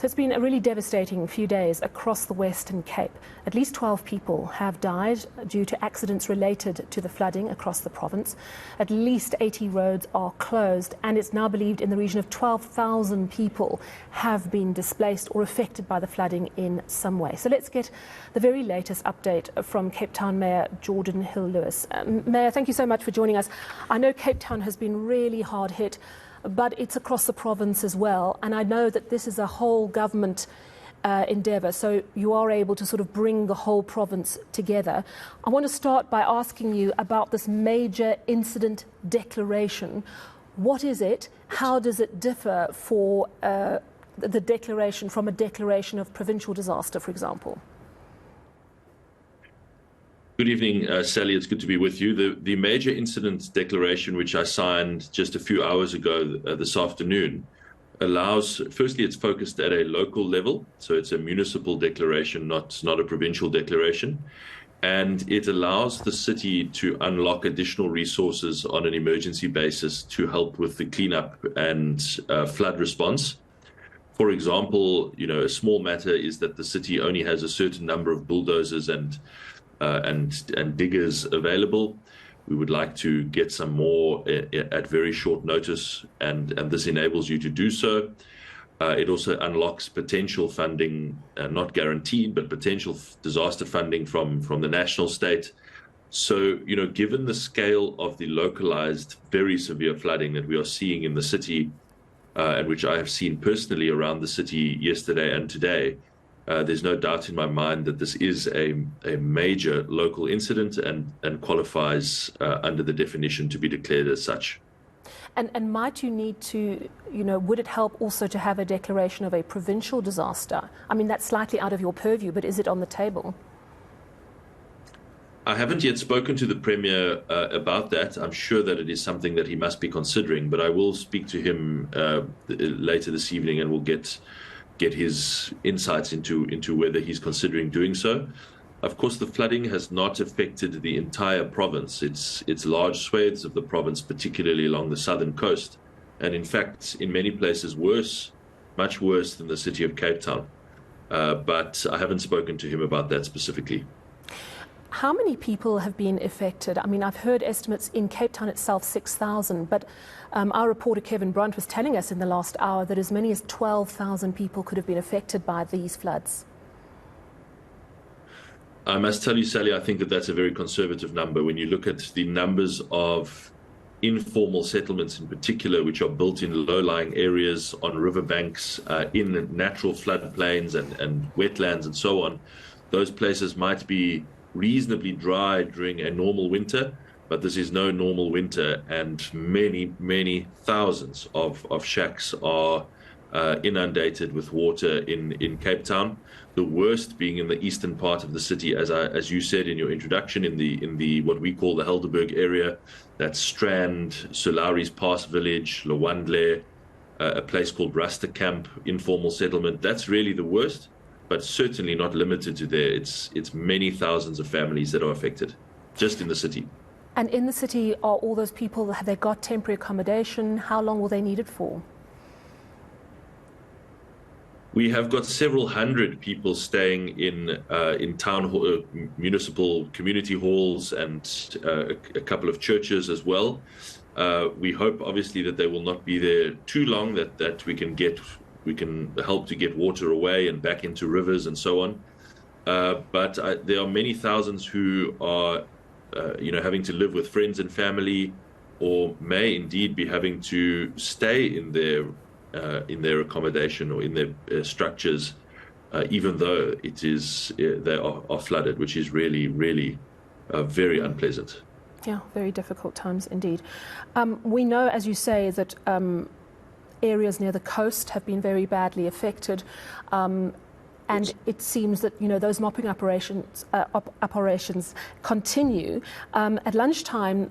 So it's been a really devastating few days across the Western Cape. At least 12 people have died due to accidents related to the flooding across the province. At least 80 roads are closed, and it's now believed in the region of 12,000 people have been displaced or affected by the flooding in some way. So let's get the very latest update from Cape Town Mayor Geordin Hill-Lewis. Mayor, thank you so much for joining us. I know Cape Town has been really hard hit, but it's across the province as well. And I know that this is a whole government endeavour, so you are able to sort of bring the whole province together. I want to start by asking you about this major incident declaration. What is it? How does it differ for the declaration from a declaration of provincial disaster, for example? Good evening, Sally. It's good to be with you. The major incident declaration, which I signed just a few hours ago this afternoon, allows, firstly, it's focused at a local level. So it's a municipal declaration, not a provincial declaration. And it allows the city to unlock additional resources on an emergency basis to help with the cleanup and flood response. For example, a small matter is that the city only has a certain number of bulldozers and diggers available. We would like to get some more at very short notice, and this enables you to do so. It also unlocks potential funding, not guaranteed, but potential disaster funding from the national state. So, given the scale of the localized, very severe flooding that we are seeing in the city, and which I have seen personally around the city yesterday and today, there's no doubt in my mind that this is a major local incident and qualifies under the definition to be declared as such. And might you need to, would it help also to have a declaration of a provincial disaster? I mean, that's slightly out of your purview, but is it on the table? I haven't yet spoken to the Premier about that. I'm sure that it is something that he must be considering, but I will speak to him later this evening, and we'll get his insights into whether he's considering doing so. Of course, the flooding has not affected the entire province. It's large swathes of the province, particularly along the southern coast, and in fact, in many places worse, much worse than the city of Cape Town. But I haven't spoken to him about that specifically. How many people have been affected? I mean, I've heard estimates in Cape Town itself, 6,000, but our reporter Kevin Brunt was telling us in the last hour that as many as 12,000 people could have been affected by these floods. I must tell you, Sally, I think that that's a very conservative number. When you look at the numbers of informal settlements in particular, which are built in low-lying areas on riverbanks, in natural floodplains and wetlands and so on, those places might be reasonably dry during a normal winter, but this is no normal winter, and many thousands of shacks are inundated with water in Cape Town. The worst being in the eastern part of the city, as you said in your introduction, in the what we call the Helderberg area. That's Strand, Solaris Pass Village, Lwandle, a place called Rusterkamp, informal settlement. That's really the worst, but certainly not limited to there. It's many thousands of families that are affected, just in the city. And in the city, are all those people, have they got temporary accommodation? How long will they need it for? We have got several hundred people staying in town hall, municipal community halls, and a couple of churches as well. We hope, obviously, that they will not be there too long, that we can help to get water away and back into rivers and so on. But there are many thousands who are, having to live with friends and family, or may indeed be having to stay in their accommodation or in their structures, even though they are flooded, which is really very unpleasant. Yeah, very difficult times indeed. We know, as you say, that areas near the coast have been very badly affected, and it seems that those mopping operations continue. At lunchtime,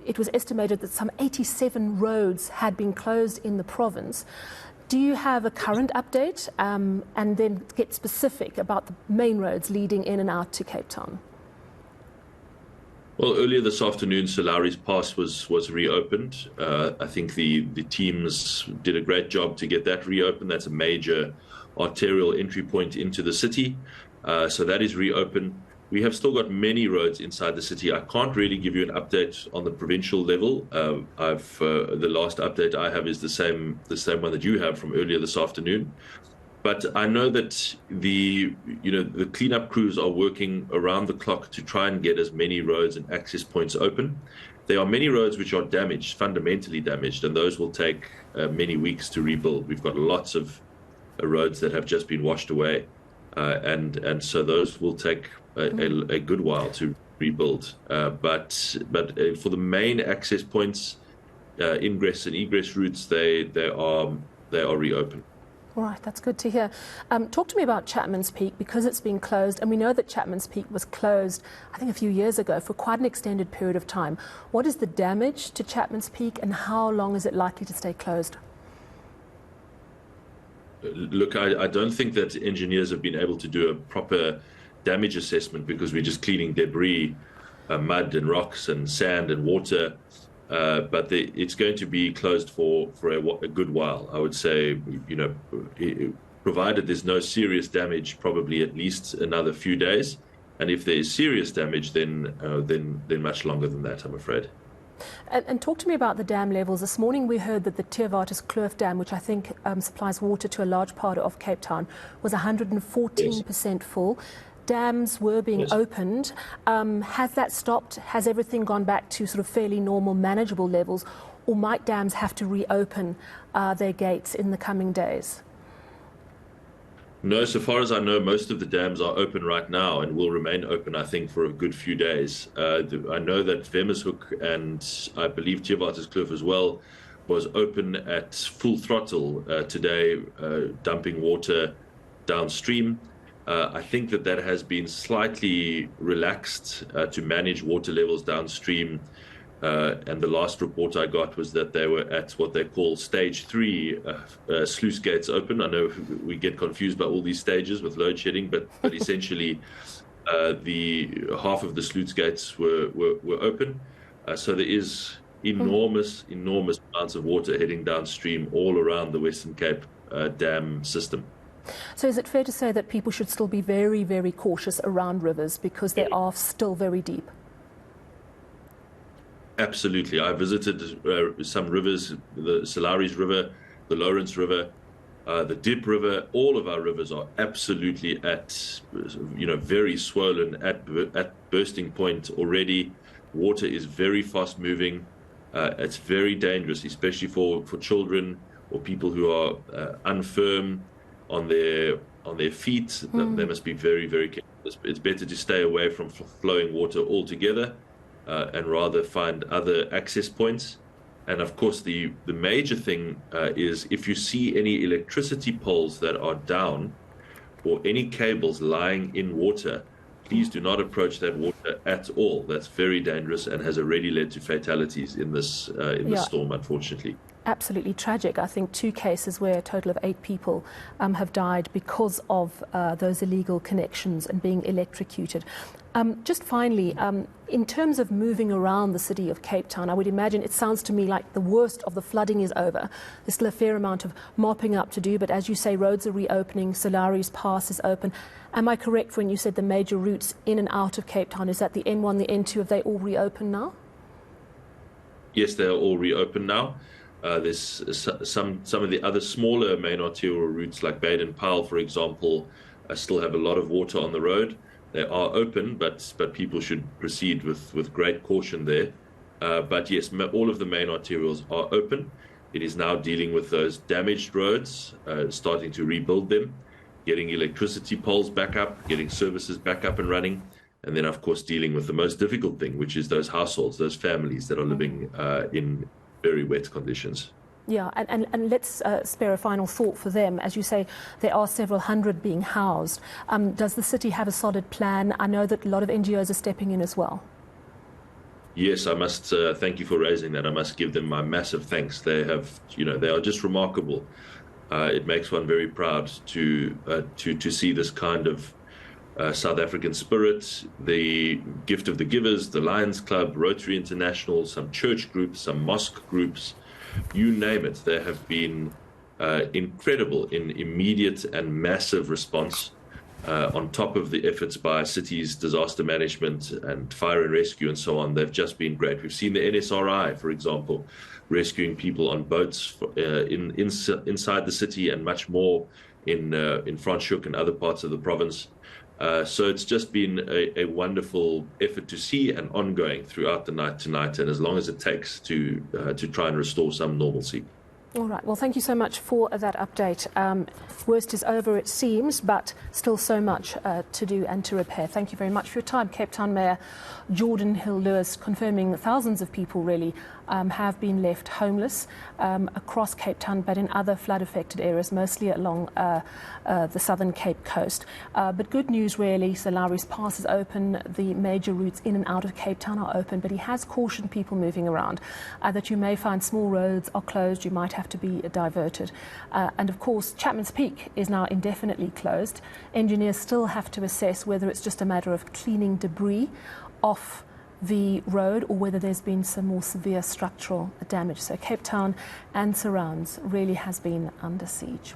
it was estimated that some 87 roads had been closed in the province. Do you have a current update, and then get specific about the main roads leading in and out to Cape Town? Well, earlier this afternoon, Solari's Pass was reopened. I think the teams did a great job to get that reopened. That's a major arterial entry point into the city. So that is reopened. We have still got many roads inside the city. I can't really give you an update on the provincial level. The last update I have is the same one that you have from earlier this afternoon. But I know that the cleanup crews are working around the clock to try and get as many roads and access points open. There are many roads which are damaged, fundamentally damaged, and those will take many weeks to rebuild. We've got lots of roads that have just been washed away, and so those will take a good while to rebuild. But for the main access points, ingress and egress routes, they are reopened. All right, that's good to hear. Talk to me about Chapmans Peak, because it's been closed, and we know that Chapmans Peak was closed, I think, a few years ago for quite an extended period of time. What is the damage to Chapmans Peak, and how long is it likely to stay closed? Look, I don't think that engineers have been able to do a proper damage assessment, because we're just cleaning debris, mud and rocks and sand and water. But it's going to be closed for a good while. I would say, provided there's no serious damage, probably at least another few days. And if there is serious damage, then much longer than that, I'm afraid. And talk to me about the dam levels. This morning we heard that the Kloof Dam, which I think supplies water to a large part of Cape Town, was 114% full. Dams were being opened. Has that stopped? Has everything gone back to sort of fairly normal, manageable levels? Or might dams have to reopen their gates in the coming days? No, so far as I know, most of the dams are open right now and will remain open, I think, for a good few days. I know that Vemershoek and I believe Kloof as well was open at full throttle today, dumping water downstream. I think that has been slightly relaxed to manage water levels downstream. And the last report I got was that they were at what they call stage 3 sluice gates open. I know we get confused by all these stages with load shedding, but essentially the half of the sluice gates were open. So there is enormous amounts of water heading downstream all around the Western Cape dam system. So is it fair to say that people should still be very, very cautious around rivers because they are still very deep? Absolutely. I visited some rivers, the Solari's River, the Lawrence River, the Dip River. All of our rivers are absolutely at, very swollen, at bursting point already. Water is very fast moving. It's very dangerous, especially for children or people who are infirm on their feet. They must be very, very careful. It's better to stay away from flowing water altogether and rather find other access points. And of course, the major thing is if you see any electricity poles that are down or any cables lying in water, please do not approach that water at all. That's very dangerous and has already led to fatalities in this storm, unfortunately. Absolutely tragic. I think 2 cases where a total of 8 people have died because of those illegal connections and being electrocuted. Just finally, in terms of moving around the city of Cape Town, I would imagine it sounds to me like the worst of the flooding is over. There's still a fair amount of mopping up to do, but as you say, roads are reopening, Solari's Pass is open. Am I correct when you said the major routes in and out of Cape Town, is that the N1, the N2, have they all reopened now? Yes, they are all reopened now. There's some of the other smaller main arterial routes like Baden-Powell, for example, still have a lot of water on the road. They are open, but people should proceed with great caution there. But yes, all of the main arterials are open. It is now dealing with those damaged roads, starting to rebuild them, getting electricity poles back up, getting services back up and running, and then, of course, dealing with the most difficult thing, which is those households, those families that are living in very wet conditions. Yeah, and let's spare a final thought for them. As you say, there are several hundred being housed. Does the city have a solid plan? I know that a lot of NGOs are stepping in as well. Yes, I must thank you for raising that. I must give them my massive thanks. They have, they are just remarkable. It makes one very proud to see this kind of South African Spirit, the Gift of the Givers, the Lions Club, Rotary International, some church groups, some mosque groups, you name it. There have been incredible in immediate and massive response on top of the efforts by cities, disaster management and fire and rescue and so on. They've just been great. We've seen the NSRI, for example, rescuing people on boats inside the city and much more in Franschhoek and other parts of the province. So it's just been a wonderful effort to see and ongoing throughout the night tonight, and as long as it takes to try and restore some normalcy. All right. Well, thank you so much for that update. Worst is over, it seems, but still so much to do and to repair. Thank you very much for your time. Cape Town Mayor Geordin Hill-Lewis confirming that thousands of people really have been left homeless across Cape Town, but in other flood-affected areas, mostly along the southern Cape coast. But good news, really. So Lowry's Pass is open. The major routes in and out of Cape Town are open, but he has cautioned people moving around that you may find small roads are closed. You might have to be diverted. And of course, Chapmans Peak is now indefinitely closed. Engineers still have to assess whether it's just a matter of cleaning debris off the road or whether there's been some more severe structural damage. So Cape Town and surrounds really has been under siege.